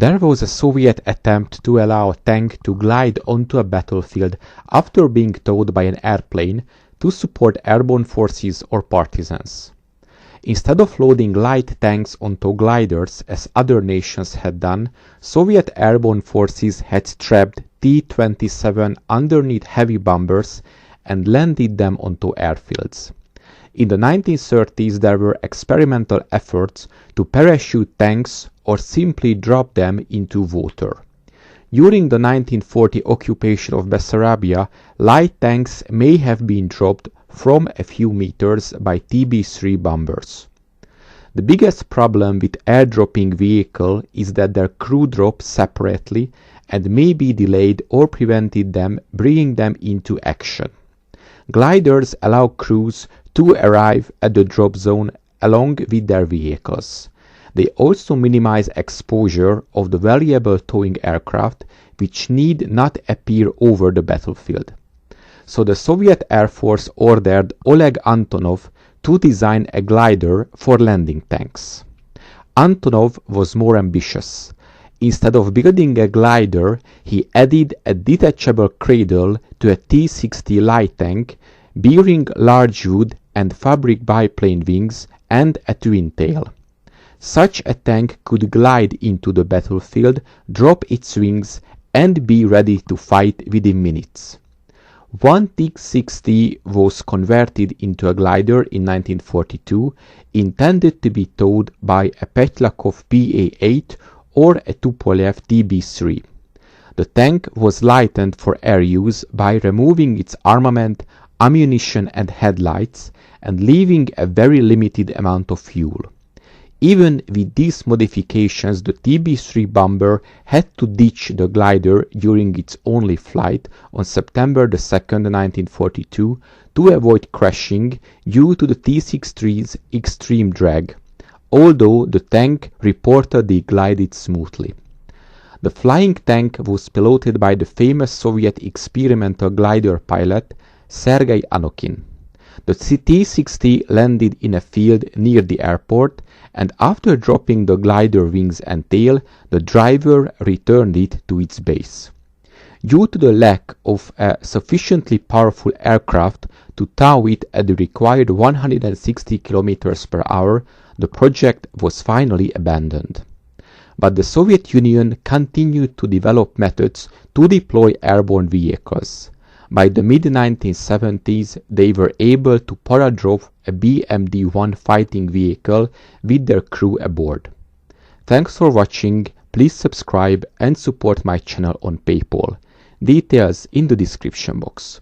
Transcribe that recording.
There was a Soviet attempt to allow a tank to glide onto a battlefield after being towed by an airplane to support airborne forces or partisans. Instead of loading light tanks onto gliders as other nations had done, Soviet airborne forces had strapped T-27 underneath heavy bombers and landed them onto airfields. In the 1930s, there were experimental efforts to parachute tanks or simply drop them into water. During the 1940 occupation of Bessarabia, light tanks may have been dropped from a few meters by TB-3 bombers. The biggest problem with airdropping vehicles is that their crew drop separately and may be delayed or prevented them bringing them into action. Gliders allow crews to arrive at the drop zone along with their vehicles. They also minimize exposure of the valuable towing aircraft, which need not appear over the battlefield. So the Soviet Air Force ordered Oleg Antonov to design a glider for landing tanks. Antonov was more ambitious. Instead of building a glider, he added a detachable cradle to a T-60 light tank, bearing large wood and fabric biplane wings and a twin tail. Such a tank could glide into the battlefield, drop its wings, and be ready to fight within minutes. One T-60 was converted into a glider in 1942, intended to be towed by a Petlakov PA-8 or a Tupolev TB-3. The tank was lightened for air use by removing its armament, ammunition and headlights, and leaving a very limited amount of fuel. Even with these modifications, the TB-3 bomber had to ditch the glider during its only flight on September 2, 1942, to avoid crashing due to the T-63's extreme drag, although the tank reportedly glided smoothly. The flying tank was piloted by the famous Soviet experimental glider pilot Sergei Anokin. The T-60 landed in a field near the airport, and after dropping the glider wings and tail, the driver returned it to its base. Due to the lack of a sufficiently powerful aircraft to tow it at the required 160 km per hour, the project was finally abandoned. But the Soviet Union continued to develop methods to deploy airborne vehicles. By the mid-1970s, they were able to paradrop a BMD-1 fighting vehicle with their crew aboard. Thanks for watching. Please subscribe and support my channel on PayPal. Details in the description box.